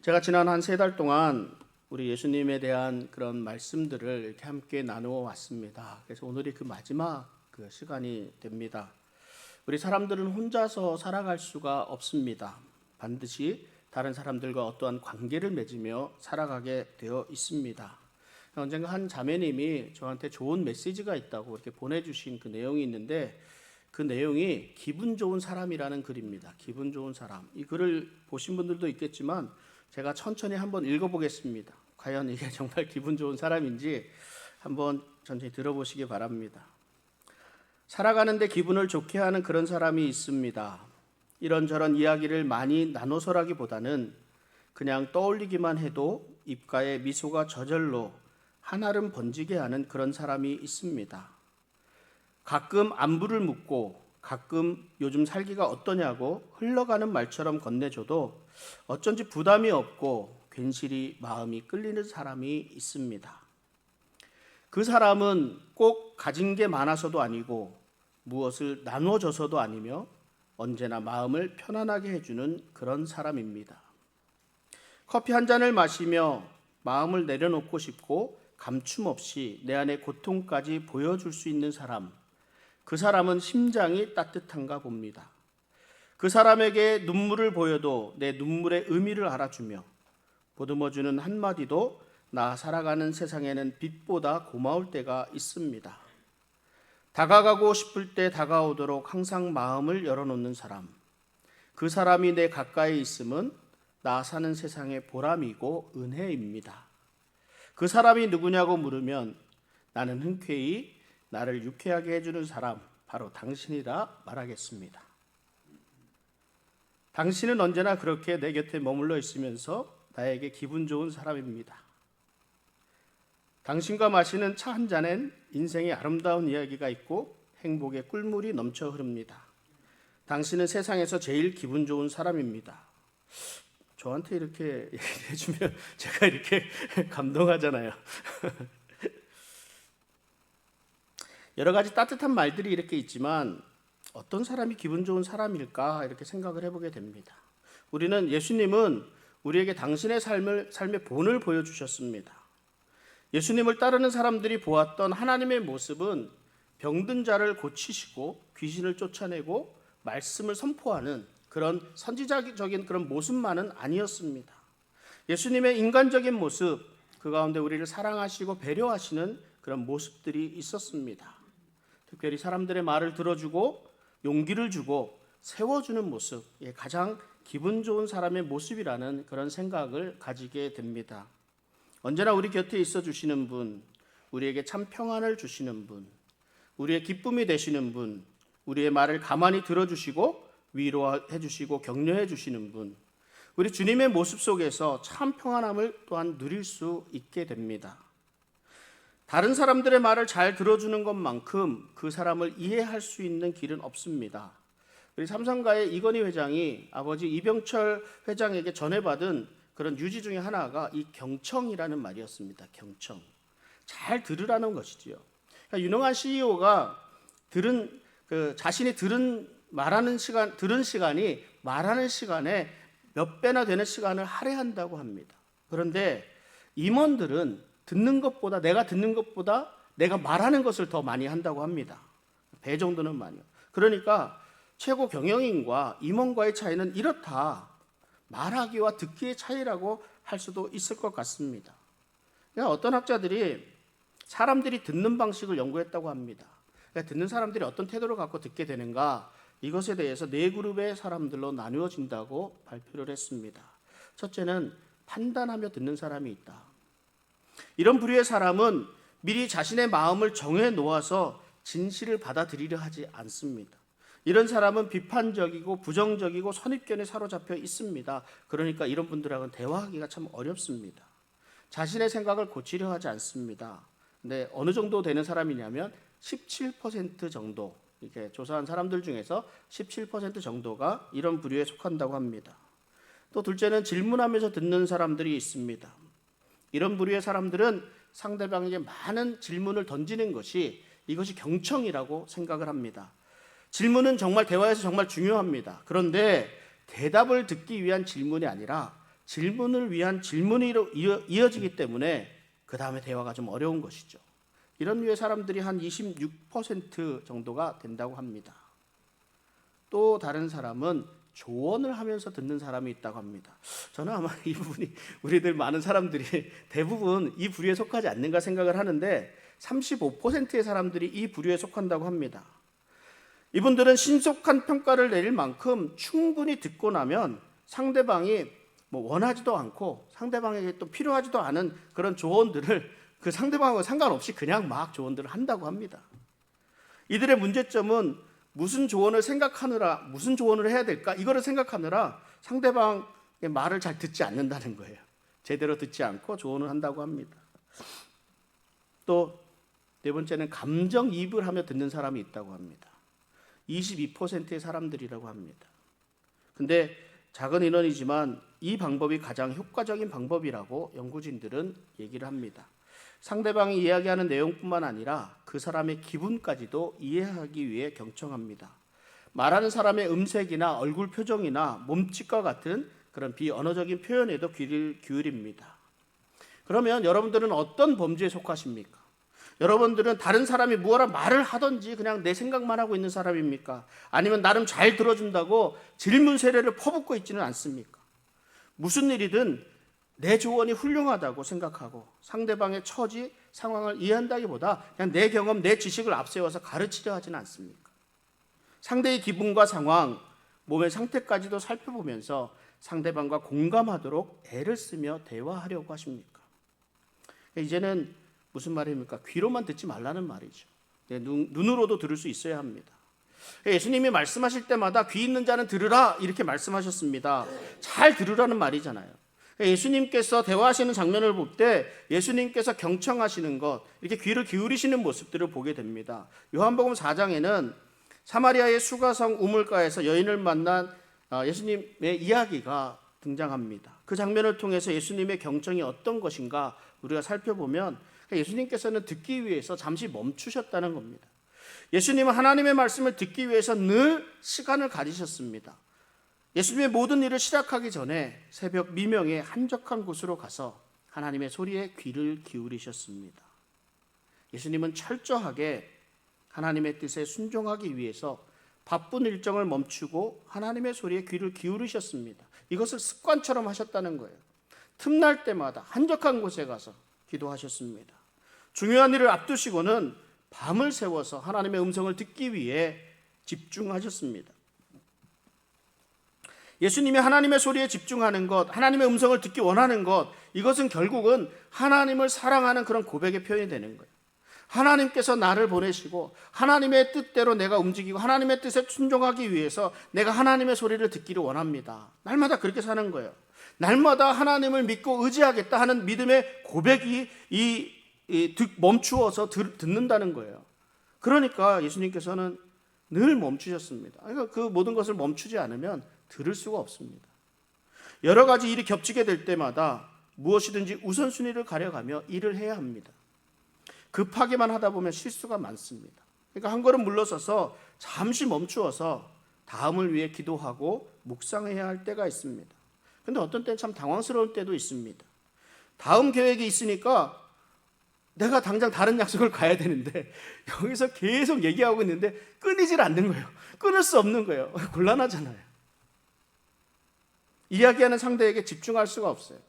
제가 지난 한 3달 동안 우리 예수님에 대한 그런 말씀들을 이렇게 함께 나누어 왔습니다. 그래서 오늘이 그 마지막 시간이 됩니다. 우리 사람들은 혼자서 살아갈 수가 없습니다. 반드시 다른 사람들과 어떠한 관계를 맺으며 살아가게 되어 있습니다. 언젠가 한 자매님이 저한테 좋은 메시지가 있다고 이렇게 보내주신 그 내용이 있는데, 그 내용이 기분 좋은 사람이라는 글입니다. 기분 좋은 사람. 이 글을 보신 분들도 있겠지만 제가 천천히 한번 읽어보겠습니다. 과연 이게 정말 기분 좋은 사람인지 한번 천천히 들어보시기 바랍니다. 살아가는데 기분을 좋게 하는 그런 사람이 있습니다. 이런저런 이야기를 많이 나눠서라기보다는 그냥 떠올리기만 해도 입가에 미소가 저절로 한아름 번지게 하는 그런 사람이 있습니다. 가끔 안부를 묻고 가끔 요즘 살기가 어떠냐고 흘러가는 말처럼 건네줘도 어쩐지 부담이 없고 괜시리 마음이 끌리는 사람이 있습니다. 그 사람은 꼭 가진 게 많아서도 아니고 무엇을 나눠줘서도 아니며 언제나 마음을 편안하게 해주는 그런 사람입니다. 커피 한 잔을 마시며 마음을 내려놓고 싶고 감춤 없이 내 안의 고통까지 보여줄 수 있는 사람, 그 사람은 심장이 따뜻한가 봅니다. 그 사람에게 눈물을 보여도 내 눈물의 의미를 알아주며 보듬어주는 한마디도 나 살아가는 세상에는 빛보다 고마울 때가 있습니다. 다가가고 싶을 때 다가오도록 항상 마음을 열어놓는 사람, 그 사람이 내 가까이 있음은 나 사는 세상의 보람이고 은혜입니다. 그 사람이 누구냐고 물으면 나는 흔쾌히 나를 유쾌하게 해주는 사람, 바로 당신이라 말하겠습니다. 당신은 언제나 그렇게 내 곁에 머물러 있으면서 나에게 기분 좋은 사람입니다. 당신과 마시는 차 한 잔엔 인생의 아름다운 이야기가 있고 행복의 꿀물이 넘쳐 흐릅니다. 당신은 세상에서 제일 기분 좋은 사람입니다. 저한테 이렇게 얘기해주면 제가 이렇게 감동하잖아요. 여러 가지 따뜻한 말들이 이렇게 있지만 어떤 사람이 기분 좋은 사람일까 이렇게 생각을 해보게 됩니다. 우리는 예수님은 우리에게 당신의 삶의 본을 보여주셨습니다. 예수님을 따르는 사람들이 보았던 하나님의 모습은 병든 자를 고치시고 귀신을 쫓아내고 말씀을 선포하는 그런 선지자적인 그런 모습만은 아니었습니다. 예수님의 인간적인 모습, 그 가운데 우리를 사랑하시고 배려하시는 그런 모습들이 있었습니다. 특별히 사람들의 말을 들어주고 용기를 주고 세워주는 모습, 가장 기분 좋은 사람의 모습이라는 그런 생각을 가지게 됩니다. 언제나 우리 곁에 있어 주시는 분, 우리에게 참 평안을 주시는 분, 우리의 기쁨이 되시는 분, 우리의 말을 가만히 들어주시고 위로해 주시고 격려해 주시는 분, 우리 주님의 모습 속에서 참 평안함을 또한 누릴 수 있게 됩니다. 다른 사람들의 말을 잘 들어주는 것만큼 그 사람을 이해할 수 있는 길은 없습니다. 우리 삼성가의 이건희 회장이 아버지 이병철 회장에게 전해받은 그런 유지 중에 하나가 이 경청이라는 말이었습니다. 경청. 잘 들으라는 것이지요. 그러니까 유능한 CEO가 자신이 들은 시간이 말하는 시간에 몇 배나 되는 시간을 할애한다고 합니다. 그런데 임원들은 내가 듣는 것보다 내가 말하는 것을 더 많이 한다고 합니다. 배 정도는 많이요. 그러니까 최고 경영인과 임원과의 차이는 이렇다. 말하기와 듣기의 차이라고 할 수도 있을 것 같습니다. 그러니까 어떤 학자들이 사람들이 듣는 방식을 연구했다고 합니다. 그러니까 듣는 사람들이 어떤 태도를 갖고 듣게 되는가, 이것에 대해서 4그룹의 사람들로 나누어진다고 발표를 했습니다. 첫째는 판단하며 듣는 사람이 있다. 이런 부류의 사람은 미리 자신의 마음을 정해 놓아서 진실을 받아들이려 하지 않습니다. 이런 사람은 비판적이고 부정적이고 선입견에 사로잡혀 있습니다. 그러니까 이런 분들하고는 대화하기가 참 어렵습니다. 자신의 생각을 고치려 하지 않습니다. 근데 어느 정도 되는 사람이냐면 17% 정도, 이렇게 조사한 사람들 중에서 17% 정도가 이런 부류에 속한다고 합니다. 또 둘째는 질문하면서 듣는 사람들이 있습니다. 이런 부류의 사람들은 상대방에게 많은 질문을 던지는 이것이 경청이라고 생각을 합니다. 질문은 정말 대화에서 정말 중요합니다. 그런데 대답을 듣기 위한 질문이 아니라 질문을 위한 질문이 이어지기 때문에 그 다음에 대화가 좀 어려운 것이죠. 이런 류의 사람들이 한 26% 정도가 된다고 합니다. 또 다른 사람은 조언을 하면서 듣는 사람이 있다고 합니다. 저는 아마 이 부분이 우리들 많은 사람들이 대부분 이 부류에 속하지 않는가 생각을 하는데 35%의 사람들이 이 부류에 속한다고 합니다. 이분들은 신속한 평가를 내릴 만큼 충분히 듣고 나면 상대방이 원하지도 않고 상대방에게 또 필요하지도 않은 그런 조언들을 그 상대방하고 상관없이 그냥 막 조언들을 한다고 합니다. 이들의 문제점은 무슨 조언을 생각하느라, 무슨 조언을 해야 될까 이거를 생각하느라 상대방의 말을 잘 듣지 않는다는 거예요. 제대로 듣지 않고 조언을 한다고 합니다. 또 네 번째는 감정이입을 하며 듣는 사람이 있다고 합니다. 22%의 사람들이라고 합니다. 근데 작은 인원이지만 이 방법이 가장 효과적인 방법이라고 연구진들은 얘기를 합니다. 상대방이 이야기하는 내용뿐만 아니라 그 사람의 기분까지도 이해하기 위해 경청합니다. 말하는 사람의 음색이나 얼굴 표정이나 몸짓과 같은 그런 비언어적인 표현에도 귀를 기울입니다. 그러면 여러분들은 어떤 범죄에 속하십니까? 여러분들은 다른 사람이 무엇라 말을 하든지 그냥 내 생각만 하고 있는 사람입니까? 아니면 나름 잘 들어준다고 질문 세례를 퍼붓고 있지는 않습니까? 무슨 일이든 내 조언이 훌륭하다고 생각하고 상대방의 처지, 상황을 이해한다기보다 그냥 내 경험, 내 지식을 앞세워서 가르치려 하지는 않습니까? 상대의 기분과 상황, 몸의 상태까지도 살펴보면서 상대방과 공감하도록 애를 쓰며 대화하려고 하십니까? 이제는 무슨 말입니까? 귀로만 듣지 말라는 말이죠. 눈으로도 들을 수 있어야 합니다. 예수님이 말씀하실 때마다 귀 있는 자는 들으라 이렇게 말씀하셨습니다. 잘 들으라는 말이잖아요. 예수님께서 대화하시는 장면을 볼 때 예수님께서 경청하시는 것, 이렇게 귀를 기울이시는 모습들을 보게 됩니다. 요한복음 4장에는 사마리아의 수가성 우물가에서 여인을 만난 예수님의 이야기가 등장합니다. 그 장면을 통해서 예수님의 경청이 어떤 것인가 우리가 살펴보면 예수님께서는 듣기 위해서 잠시 멈추셨다는 겁니다. 예수님은 하나님의 말씀을 듣기 위해서 늘 시간을 가지셨습니다. 예수님의 모든 일을 시작하기 전에 새벽 미명에 한적한 곳으로 가서 하나님의 소리에 귀를 기울이셨습니다. 예수님은 철저하게 하나님의 뜻에 순종하기 위해서 바쁜 일정을 멈추고 하나님의 소리에 귀를 기울이셨습니다. 이것을 습관처럼 하셨다는 거예요. 틈날 때마다 한적한 곳에 가서 기도하셨습니다. 중요한 일을 앞두시고는 밤을 새워서 하나님의 음성을 듣기 위해 집중하셨습니다. 예수님이 하나님의 소리에 집중하는 것, 하나님의 음성을 듣기 원하는 것, 이것은 결국은 하나님을 사랑하는 그런 고백의 표현이 되는 거예요. 하나님께서 나를 보내시고 하나님의 뜻대로 내가 움직이고 하나님의 뜻에 순종하기 위해서 내가 하나님의 소리를 듣기를 원합니다. 날마다 그렇게 사는 거예요. 날마다 하나님을 믿고 의지하겠다 하는 믿음의 고백이 멈추어서 듣는다는 거예요. 그러니까 예수님께서는 늘 멈추셨습니다. 그러니까 그 모든 것을 멈추지 않으면 들을 수가 없습니다. 여러 가지 일이 겹치게 될 때마다 무엇이든지 우선순위를 가려가며 일을 해야 합니다. 급하게만 하다 보면 실수가 많습니다. 그러니까 한 걸음 물러서서 잠시 멈추어서 다음을 위해 기도하고 묵상해야 할 때가 있습니다. 근데 어떤 때는 참 당황스러울 때도 있습니다. 다음 계획이 있으니까 내가 당장 다른 약속을 가야 되는데 여기서 계속 얘기하고 있는데 끊이질 않는 거예요. 끊을 수 없는 거예요. 곤란하잖아요. 이야기하는 상대에게 집중할 수가 없어요.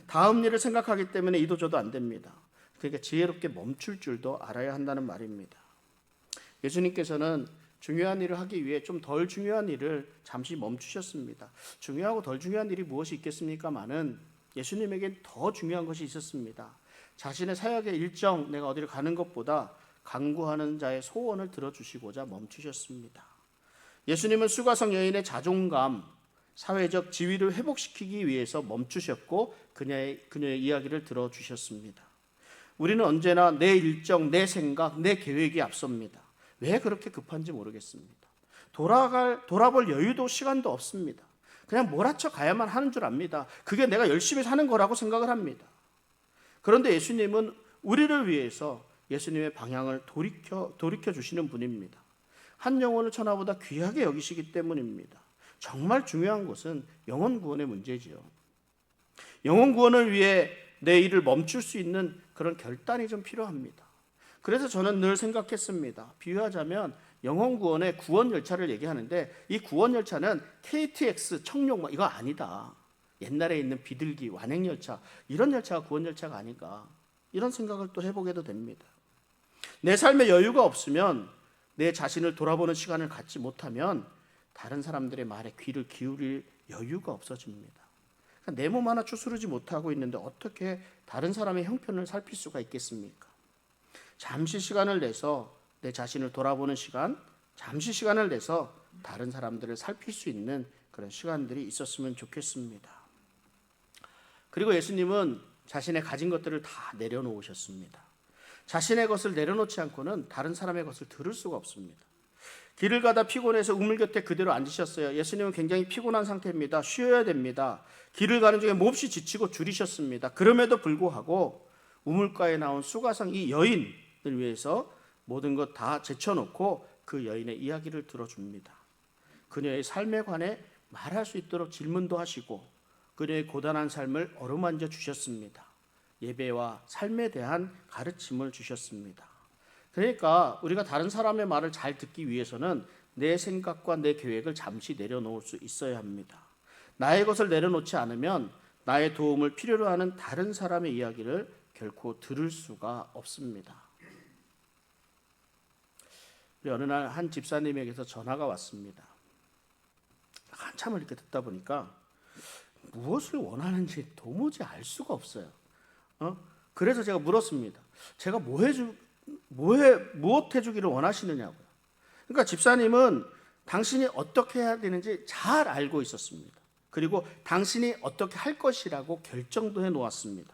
다음 일을 생각하기 때문에 이도저도 안 됩니다. 그러니까 지혜롭게 멈출 줄도 알아야 한다는 말입니다. 예수님께서는 중요한 일을 하기 위해 좀 덜 중요한 일을 잠시 멈추셨습니다. 중요하고 덜 중요한 일이 무엇이 있겠습니까마는 예수님에겐 더 중요한 것이 있었습니다. 자신의 사역의 일정, 내가 어디를 가는 것보다 간구하는 자의 소원을 들어주시고자 멈추셨습니다. 예수님은 수가성 여인의 자존감, 사회적 지위를 회복시키기 위해서 멈추셨고 그녀의 이야기를 들어주셨습니다. 우리는 언제나 내 일정, 내 생각, 내 계획이 앞섭니다. 왜 그렇게 급한지 모르겠습니다. 돌아볼 여유도 시간도 없습니다. 그냥 몰아쳐 가야만 하는 줄 압니다. 그게 내가 열심히 사는 거라고 생각을 합니다. 그런데 예수님은 우리를 위해서 예수님의 방향을 돌이켜 주시는 분입니다. 한 영혼을 천하보다 귀하게 여기시기 때문입니다. 정말 중요한 것은 영혼 구원의 문제지요. 영혼 구원을 위해 내 일을 멈출 수 있는 그런 결단이 좀 필요합니다. 그래서 저는 늘 생각했습니다. 비유하자면 영혼 구원의 구원 열차를 얘기하는데, 이 구원 열차는 KTX, 청룡 이거 아니다. 옛날에 있는 비둘기, 완행 열차, 이런 열차가 구원 열차가 아닌가, 이런 생각을 또 해보게도 됩니다. 내 삶에 여유가 없으면, 내 자신을 돌아보는 시간을 갖지 못하면 다른 사람들의 말에 귀를 기울일 여유가 없어집니다. 그러니까 내 몸 하나 추스르지 못하고 있는데 어떻게 다른 사람의 형편을 살필 수가 있겠습니까? 잠시 시간을 내서 내 자신을 돌아보는 시간, 잠시 시간을 내서 다른 사람들을 살필 수 있는 그런 시간들이 있었으면 좋겠습니다. 그리고 예수님은 자신의 가진 것들을 다 내려놓으셨습니다. 자신의 것을 내려놓지 않고는 다른 사람의 것을 들을 수가 없습니다. 길을 가다 피곤해서 우물 곁에 그대로 앉으셨어요. 예수님은 굉장히 피곤한 상태입니다. 쉬어야 됩니다. 길을 가는 중에 몹시 지치고 줄이셨습니다. 그럼에도 불구하고 우물가에 나온 수가성 이 여인을 위해서 모든 것 다 제쳐놓고 그 여인의 이야기를 들어줍니다. 그녀의 삶에 관해 말할 수 있도록 질문도 하시고 그녀의 고단한 삶을 어루만져 주셨습니다. 예배와 삶에 대한 가르침을 주셨습니다. 그러니까 우리가 다른 사람의 말을 잘 듣기 위해서는 내 생각과 내 계획을 잠시 내려놓을 수 있어야 합니다. 나의 것을 내려놓지 않으면 나의 도움을 필요로 하는 다른 사람의 이야기를 결코 들을 수가 없습니다. 어느 날 한 집사님에게서 전화가 왔습니다. 한참을 이렇게 듣다 보니까 무엇을 원하는지 도무지 알 수가 없어요. 그래서 제가 물었습니다. 제가 무엇 해주기를 원하시느냐고요. 그러니까 집사님은 당신이 어떻게 해야 되는지 잘 알고 있었습니다. 그리고 당신이 어떻게 할 것이라고 결정도 해놓았습니다.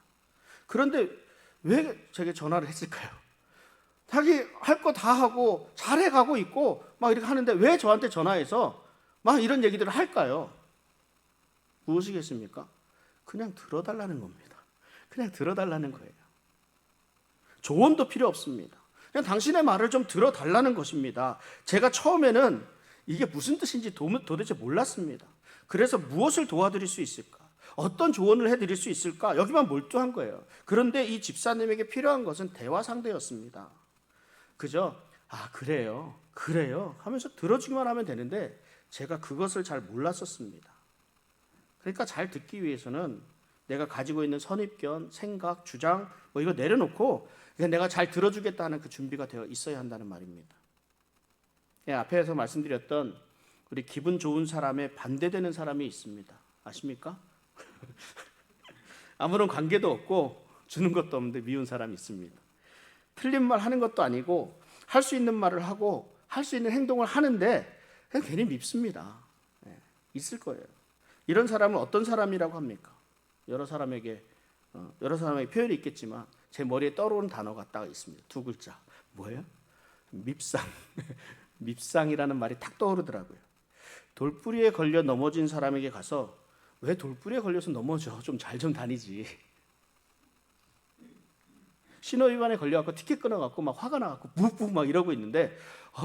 그런데 왜 제게 전화를 했을까요? 자기 할 거 다 하고 잘해가고 있고 막 이렇게 하는데 왜 저한테 전화해서 막 이런 얘기들을 할까요? 무엇이겠습니까? 그냥 들어달라는 겁니다. 그냥 들어달라는 거예요. 조언도 필요 없습니다. 그냥 당신의 말을 좀 들어달라는 것입니다. 제가 처음에는 이게 무슨 뜻인지 도대체 몰랐습니다. 그래서 무엇을 도와드릴 수 있을까? 어떤 조언을 해드릴 수 있을까? 여기만 몰두한 거예요. 그런데 이 집사님에게 필요한 것은 대화 상대였습니다. 그저 그래요 하면서 들어주기만 하면 되는데 제가 그것을 잘 몰랐었습니다. 그러니까 잘 듣기 위해서는 내가 가지고 있는 선입견, 생각, 주장 이거 내려놓고 그냥 내가 잘 들어주겠다는 그 준비가 되어 있어야 한다는 말입니다. 앞에서 말씀드렸던 우리 기분 좋은 사람에 반대되는 사람이 있습니다. 아십니까? 아무런 관계도 없고 주는 것도 없는데 미운 사람이 있습니다. 틀린 말 하는 것도 아니고 할 수 있는 말을 하고 할 수 있는 행동을 하는데 그냥 괜히 밉습니다. 있을 거예요. 이런 사람은 어떤 사람이라고 합니까? 여러 사람에게 표현이 있겠지만 제 머리에 떠오르는 단어가 딱 있습니다. 두 글자. 뭐예요? 밉상. 밉상이라는 말이 탁 떠오르더라고요. 돌뿌리에 걸려 넘어진 사람에게 가서 왜 돌뿌리에 걸려서 넘어져? 좀 잘 좀 다니지. 신호위반에 걸려갖고 티켓 끊어갖고 막 화가 나갖고 묵묵 막 이러고 있는데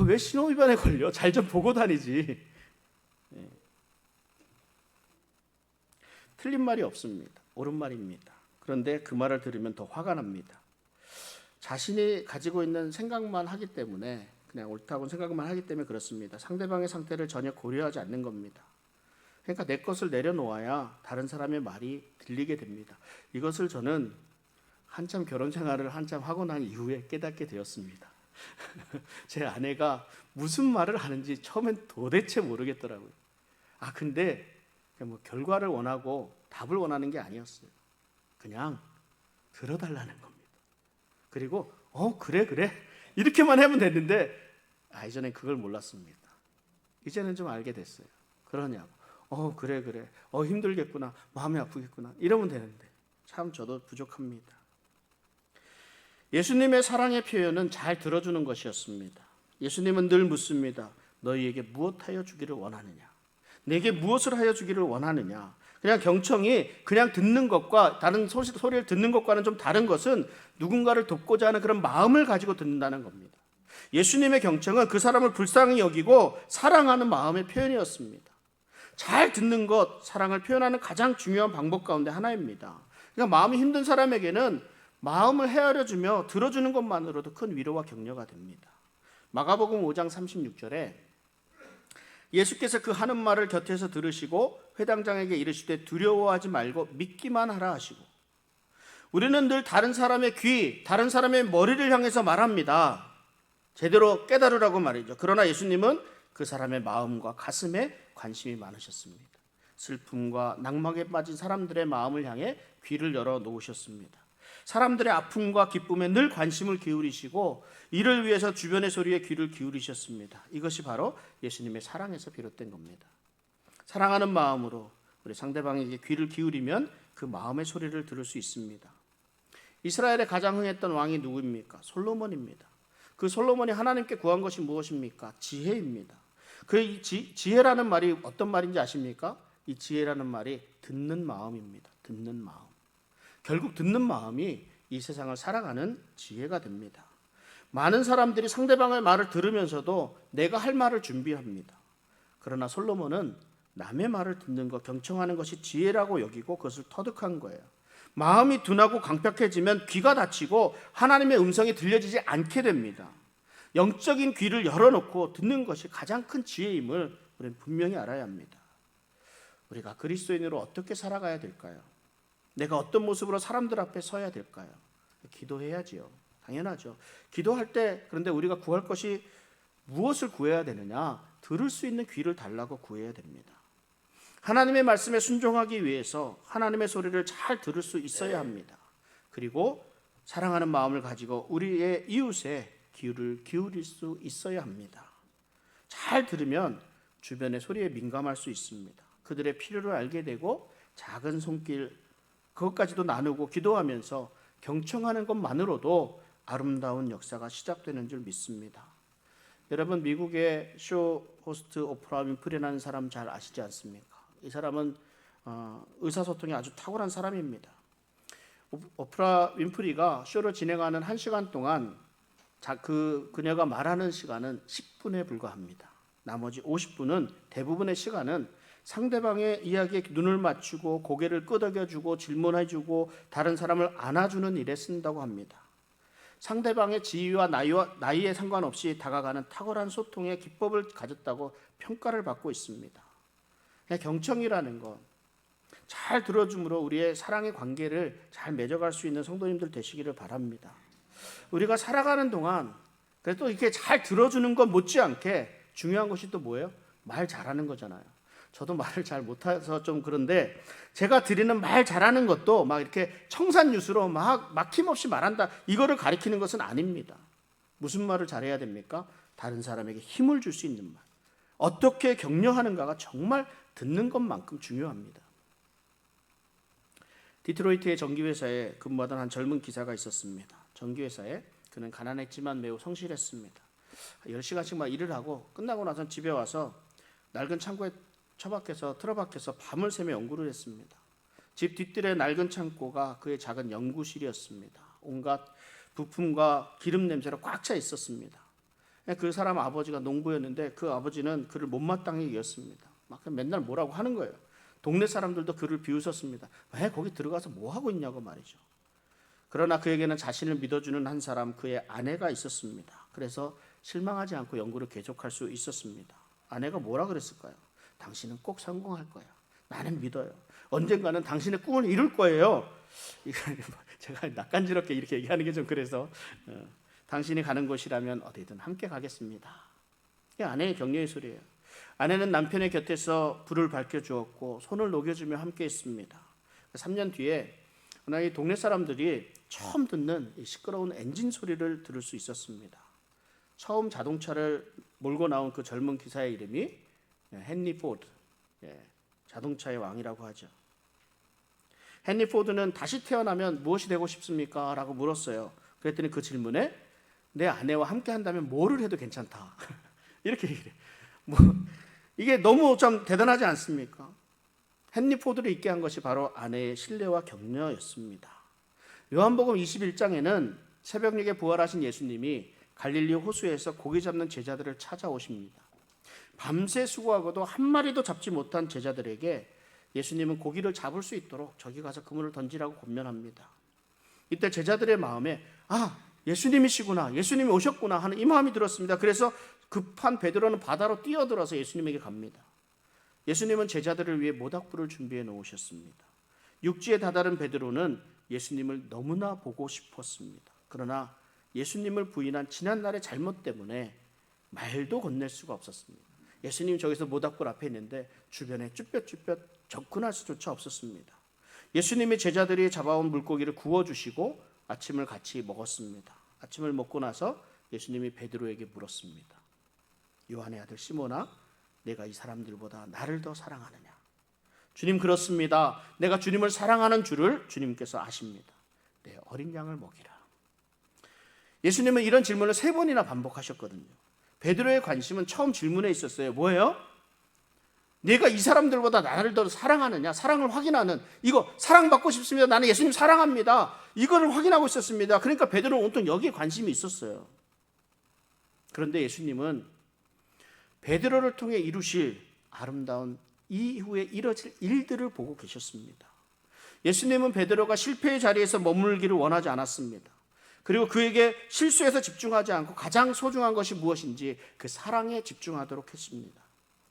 왜 신호위반에 걸려? 잘 좀 보고 다니지. 틀린 말이 없습니다. 옳은 말입니다. 그런데 그 말을 들으면 더 화가 납니다. 자신이 가지고 있는 생각만 하기 때문에 그냥 옳다고 생각만 하기 때문에 그렇습니다. 상대방의 상태를 전혀 고려하지 않는 겁니다. 그러니까 내 것을 내려놓아야 다른 사람의 말이 들리게 됩니다. 이것을 저는 한참 결혼 생활을 한참 하고 난 이후에 깨닫게 되었습니다. 제 아내가 무슨 말을 하는지 처음엔 도대체 모르겠더라고요. 근데 결과를 원하고 답을 원하는 게 아니었어요. 그냥 들어달라는 겁니다. 그리고 그래 이렇게만 하면 됐는데 이전엔 그걸 몰랐습니다. 이제는 좀 알게 됐어요. 그러냐고. 그래 힘들겠구나, 마음이 아프겠구나 이러면 되는데 참 저도 부족합니다. 예수님의 사랑의 표현은 잘 들어주는 것이었습니다. 예수님은 늘 묻습니다. 너희에게 무엇하여 주기를 원하느냐? 내게 무엇을 하여 주기를 원하느냐? 그냥 경청이 그냥 듣는 것과 다른 소리를 듣는 것과는 좀 다른 것은 누군가를 돕고자 하는 그런 마음을 가지고 듣는다는 겁니다. 예수님의 경청은 그 사람을 불쌍히 여기고 사랑하는 마음의 표현이었습니다. 잘 듣는 것, 사랑을 표현하는 가장 중요한 방법 가운데 하나입니다. 그러니까 마음이 힘든 사람에게는 마음을 헤아려주며 들어주는 것만으로도 큰 위로와 격려가 됩니다. 마가복음 5장 36절에 예수께서 그 하는 말을 곁에서 들으시고 회당장에게 이르시되 두려워하지 말고 믿기만 하라 하시고, 우리는 늘 다른 사람의 귀, 다른 사람의 머리를 향해서 말합니다. 제대로 깨달으라고 말이죠. 그러나 예수님은 그 사람의 마음과 가슴에 관심이 많으셨습니다. 슬픔과 낙망에 빠진 사람들의 마음을 향해 귀를 열어 놓으셨습니다. 사람들의 아픔과 기쁨에 늘 관심을 기울이시고 이를 위해서 주변의 소리에 귀를 기울이셨습니다. 이것이 바로 예수님의 사랑에서 비롯된 겁니다. 사랑하는 마음으로 우리 상대방에게 귀를 기울이면 그 마음의 소리를 들을 수 있습니다. 이스라엘에 가장 흥했던 왕이 누구입니까? 솔로몬입니다. 그 솔로몬이 하나님께 구한 것이 무엇입니까? 지혜입니다. 그 지혜라는 말이 어떤 말인지 아십니까? 이 지혜라는 말이 듣는 마음입니다. 듣는 마음. 결국 듣는 마음이 이 세상을 살아가는 지혜가 됩니다. 많은 사람들이 상대방의 말을 들으면서도 내가 할 말을 준비합니다. 그러나 솔로몬은 남의 말을 듣는 것, 경청하는 것이 지혜라고 여기고 그것을 터득한 거예요. 마음이 둔하고 강팍해지면 귀가 닫히고 하나님의 음성이 들려지지 않게 됩니다. 영적인 귀를 열어놓고 듣는 것이 가장 큰 지혜임을 우리는 분명히 알아야 합니다. 우리가 그리스도인으로 어떻게 살아가야 될까요? 내가 어떤 모습으로 사람들 앞에 서야 될까요? 기도해야지요. 당연하죠. 기도할 때 그런데 우리가 구할 것이 무엇을 구해야 되느냐? 들을 수 있는 귀를 달라고 구해야 됩니다. 하나님의 말씀에 순종하기 위해서 하나님의 소리를 잘 들을 수 있어야 합니다. 그리고 사랑하는 마음을 가지고 우리의 이웃에 귀를 기울일 수 있어야 합니다. 잘 들으면 주변의 소리에 민감할 수 있습니다. 그들의 필요를 알게 되고 작은 손길 그것까지도 나누고 기도하면서 경청하는 것만으로도 아름다운 역사가 시작되는 줄 믿습니다. 여러분, 미국의 쇼 호스트 오프라 윈프리라는 사람 잘 아시지 않습니까? 이 사람은 의사소통이 아주 탁월한 사람입니다. 오프라 윈프리가 쇼를 진행하는 1시간 동안 그녀가 말하는 시간은 10분에 불과합니다. 나머지 50분은 대부분의 시간은 상대방의 이야기에 눈을 맞추고 고개를 끄덕여주고 질문해주고 다른 사람을 안아주는 일에 쓴다고 합니다. 상대방의 지위와 나이에 상관없이 다가가는 탁월한 소통의 기법을 가졌다고 평가를 받고 있습니다. 경청이라는 것, 잘 들어줌으로 우리의 사랑의 관계를 잘 맺어갈 수 있는 성도님들 되시기를 바랍니다. 우리가 살아가는 동안 그래도 이렇게 잘 들어주는 것 못지않게 중요한 것이 또 뭐예요? 말 잘하는 거잖아요. 저도 말을 잘 못해서 좀 그런데 제가 드리는 말 잘하는 것도 막 이렇게 청산유수로 막 막힘없이 말한다, 이거를 가리키는 것은 아닙니다. 무슨 말을 잘해야 됩니까? 다른 사람에게 힘을 줄 수 있는 말, 어떻게 격려하는가가 정말 듣는 것만큼 중요합니다. 디트로이트의 전기회사에 근무하던 한 젊은 기사가 있었습니다. 전기회사에 그는 가난했지만 매우 성실했습니다. 10시간씩 막 일을 하고 끝나고 나서 집에 와서 낡은 창고에 틀어박혀서 밤을 새며 연구를 했습니다. 집 뒤뜰의 낡은 창고가 그의 작은 연구실이었습니다. 온갖 부품과 기름 냄새로 꽉 차 있었습니다. 그 사람 아버지가 농부였는데 그 아버지는 그를 못마땅히 여겼습니다. 막 맨날 뭐라고 하는 거예요. 동네 사람들도 그를 비웃었습니다. 왜 거기 들어가서 뭐 하고 있냐고 말이죠. 그러나 그에게는 자신을 믿어주는 한 사람, 그의 아내가 있었습니다. 그래서 실망하지 않고 연구를 계속할 수 있었습니다. 아내가 뭐라 그랬을까요? 당신은 꼭 성공할 거야. 나는 믿어요. 언젠가는 당신의 꿈을 이룰 거예요. 제가 낯간지럽게 이렇게 얘기하는 게 좀 그래서 당신이 가는 곳이라면 어디든 함께 가겠습니다. 이게 아내의 격려의 소리예요. 아내는 남편의 곁에서 불을 밝혀주었고 손을 녹여주며 함께 했습니다. 3년 뒤에 이 동네 사람들이 처음 듣는 이 시끄러운 엔진 소리를 들을 수 있었습니다. 처음 자동차를 몰고 나온 그 젊은 기사의 이름이 헨리 포드, 자동차의 왕이라고 하죠. 헨리 포드는 다시 태어나면 무엇이 되고 싶습니까? 라고 물었어요. 그랬더니 그 질문에 내 아내와 함께 한다면 뭐를 해도 괜찮다. 이렇게 얘기를 해요. 이게 너무 참 대단하지 않습니까? 헨리 포드를 있게 한 것이 바로 아내의 신뢰와 격려였습니다. 요한복음 21장에는 새벽녘에 부활하신 예수님이 갈릴리 호수에서 고기 잡는 제자들을 찾아오십니다. 밤새 수고하고도 한 마리도 잡지 못한 제자들에게 예수님은 고기를 잡을 수 있도록 저기 가서 그물을 던지라고 권면합니다. 이때 제자들의 마음에 예수님이시구나, 예수님이 오셨구나 하는 이 마음이 들었습니다. 그래서 급한 베드로는 바다로 뛰어들어서 예수님에게 갑니다. 예수님은 제자들을 위해 모닥불을 준비해 놓으셨습니다. 육지에 다다른 베드로는 예수님을 너무나 보고 싶었습니다. 그러나 예수님을 부인한 지난날의 잘못 때문에 말도 건넬 수가 없었습니다. 예수님 저기서 모닥불 앞에 있는데 주변에 쭈뼛쭈뼛 접근할 수조차 없었습니다. 예수님이 제자들이 잡아온 물고기를 구워주시고 아침을 같이 먹었습니다. 아침을 먹고 나서 예수님이 베드로에게 물었습니다. 요한의 아들 시몬아, 내가 이 사람들보다 나를 더 사랑하느냐? 주님, 그렇습니다. 내가 주님을 사랑하는 줄을 주님께서 아십니다. 내 어린 양을 먹이라. 예수님은 이런 질문을 3번이나 반복하셨거든요. 베드로의 관심은 처음 질문에 있었어요. 뭐예요? 내가 이 사람들보다 나를 더 사랑하느냐? 사랑을 확인하는, 이거 사랑받고 싶습니다. 나는 예수님 사랑합니다. 이거를 확인하고 있었습니다. 그러니까 베드로는 온통 여기에 관심이 있었어요. 그런데 예수님은 베드로를 통해 이루실 아름다운 이후에 이뤄질 일들을 보고 계셨습니다. 예수님은 베드로가 실패의 자리에서 머물기를 원하지 않았습니다. 그리고 그에게 실수에서 집중하지 않고 가장 소중한 것이 무엇인지 그 사랑에 집중하도록 했습니다.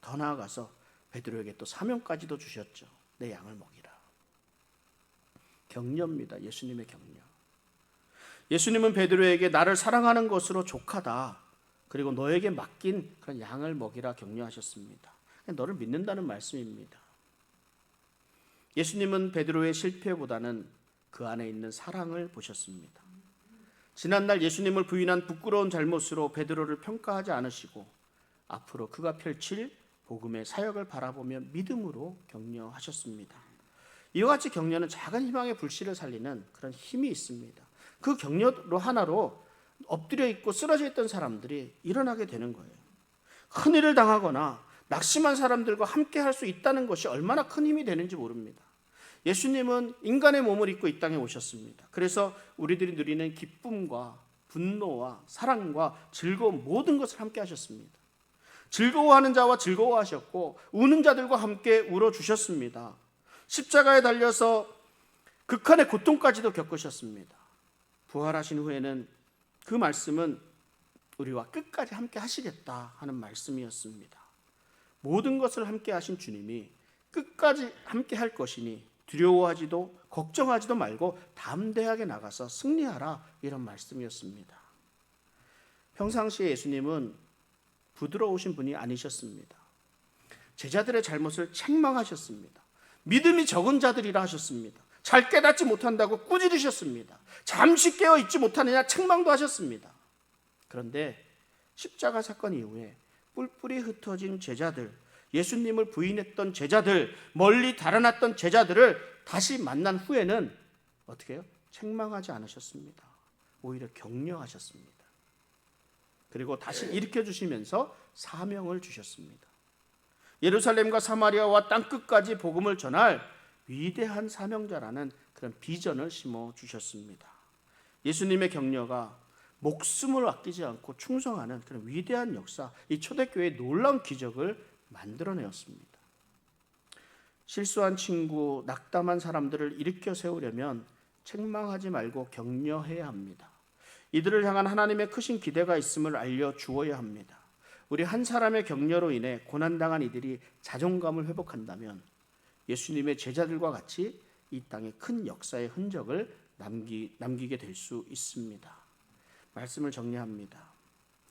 더 나아가서 베드로에게 또 사명까지도 주셨죠. 내 양을 먹이라. 격려입니다. 예수님의 격려. 예수님은 베드로에게 나를 사랑하는 것으로 족하다, 그리고 너에게 맡긴 그런 양을 먹이라 격려하셨습니다. 너를 믿는다는 말씀입니다. 예수님은 베드로의 실패보다는 그 안에 있는 사랑을 보셨습니다. 지난날 예수님을 부인한 부끄러운 잘못으로 베드로를 평가하지 않으시고 앞으로 그가 펼칠 복음의 사역을 바라보며 믿음으로 격려하셨습니다. 이와 같이 격려는 작은 희망의 불씨를 살리는 그런 힘이 있습니다. 그 격려로 하나로 엎드려 있고 쓰러져 있던 사람들이 일어나게 되는 거예요. 큰 일을 당하거나 낙심한 사람들과 함께 할 수 있다는 것이 얼마나 큰 힘이 되는지 모릅니다. 예수님은 인간의 몸을 입고 이 땅에 오셨습니다. 그래서 우리들이 누리는 기쁨과 분노와 사랑과 즐거움, 모든 것을 함께 하셨습니다. 즐거워하는 자와 즐거워하셨고 우는 자들과 함께 울어주셨습니다. 십자가에 달려서 극한의 고통까지도 겪으셨습니다. 부활하신 후에는 그 말씀은 우리와 끝까지 함께 하시겠다 하는 말씀이었습니다. 모든 것을 함께 하신 주님이 끝까지 함께 할 것이니 두려워하지도 걱정하지도 말고 담대하게 나가서 승리하라, 이런 말씀이었습니다. 평상시에 예수님은 부드러우신 분이 아니셨습니다. 제자들의 잘못을 책망하셨습니다. 믿음이 적은 자들이라 하셨습니다. 잘 깨닫지 못한다고 꾸짖으셨습니다. 잠시 깨어 있지 못하느냐 책망도 하셨습니다. 그런데 십자가 사건 이후에 뿔뿔이 흩어진 제자들, 예수님을 부인했던 제자들, 멀리 달아났던 제자들을 다시 만난 후에는 어떻게 해요? 책망하지 않으셨습니다. 오히려 격려하셨습니다. 그리고 다시 일으켜주시면서 사명을 주셨습니다. 예루살렘과 사마리아와 땅끝까지 복음을 전할 위대한 사명자라는 그런 비전을 심어주셨습니다. 예수님의 격려가 목숨을 아끼지 않고 충성하는 그런 위대한 역사, 이 초대교회의 놀라운 기적을 만들어내었습니다. 실수한 친구, 낙담한 사람들을 일으켜 세우려면 책망하지 말고 격려해야 합니다. 이들을 향한 하나님의 크신 기대가 있음을 알려주어야 합니다. 우리 한 사람의 격려로 인해 고난당한 이들이 자존감을 회복한다면 예수님의 제자들과 같이 이 땅에 큰 역사의 흔적을 남기게 될 수 있습니다. 말씀을 정리합니다.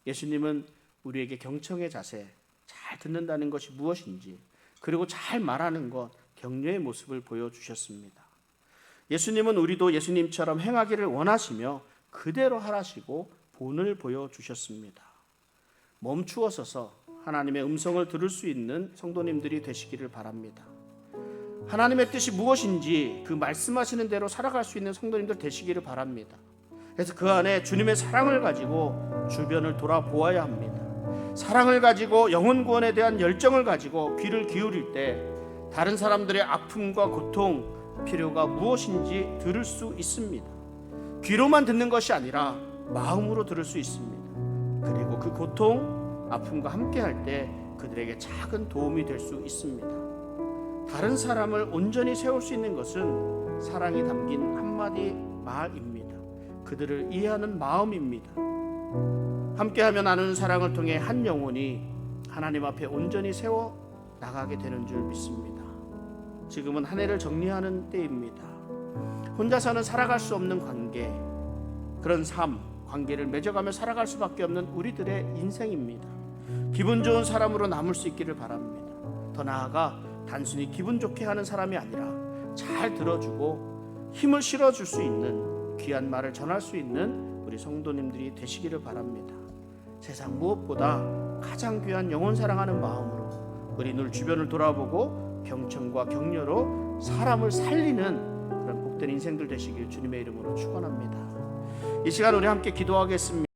예수님은 우리에게 경청의 자세, 잘 듣는다는 것이 무엇인지, 그리고 잘 말하는 것, 격려의 모습을 보여주셨습니다. 예수님은 우리도 예수님처럼 행하기를 원하시며 그대로 하라시고 본을 보여주셨습니다. 멈추어 서서 하나님의 음성을 들을 수 있는 성도님들이 되시기를 바랍니다. 하나님의 뜻이 무엇인지 그 말씀하시는 대로 살아갈 수 있는 성도님들 되시기를 바랍니다. 그래서 그 안에 주님의 사랑을 가지고 주변을 돌아보아야 합니다. 사랑을 가지고 영혼 구원에 대한 열정을 가지고 귀를 기울일 때 다른 사람들의 아픔과 고통, 필요가 무엇인지 들을 수 있습니다. 귀로만 듣는 것이 아니라 마음으로 들을 수 있습니다. 그리고 그 고통, 아픔과 함께 할 때 그들에게 작은 도움이 될 수 있습니다. 다른 사람을 온전히 세울 수 있는 것은 사랑이 담긴 한마디 말입니다. 그들을 이해하는 마음입니다. 함께하며 나누는 사랑을 통해 한 영혼이 하나님 앞에 온전히 세워 나가게 되는 줄 믿습니다. 지금은 한 해를 정리하는 때입니다. 혼자서는 살아갈 수 없는 관계, 그런 삶, 관계를 맺어가며 살아갈 수밖에 없는 우리들의 인생입니다. 기분 좋은 사람으로 남을 수 있기를 바랍니다. 더 나아가 단순히 기분 좋게 하는 사람이 아니라 잘 들어주고 힘을 실어줄 수 있는 귀한 말을 전할 수 있는 우리 성도님들이 되시기를 바랍니다. 세상 무엇보다 가장 귀한 영혼 사랑하는 마음으로 우리 늘 주변을 돌아보고 경청과 격려로 사람을 살리는 그런 복된 인생들 되시길 주님의 이름으로 축원합니다. 이 시간 우리 함께 기도하겠습니다.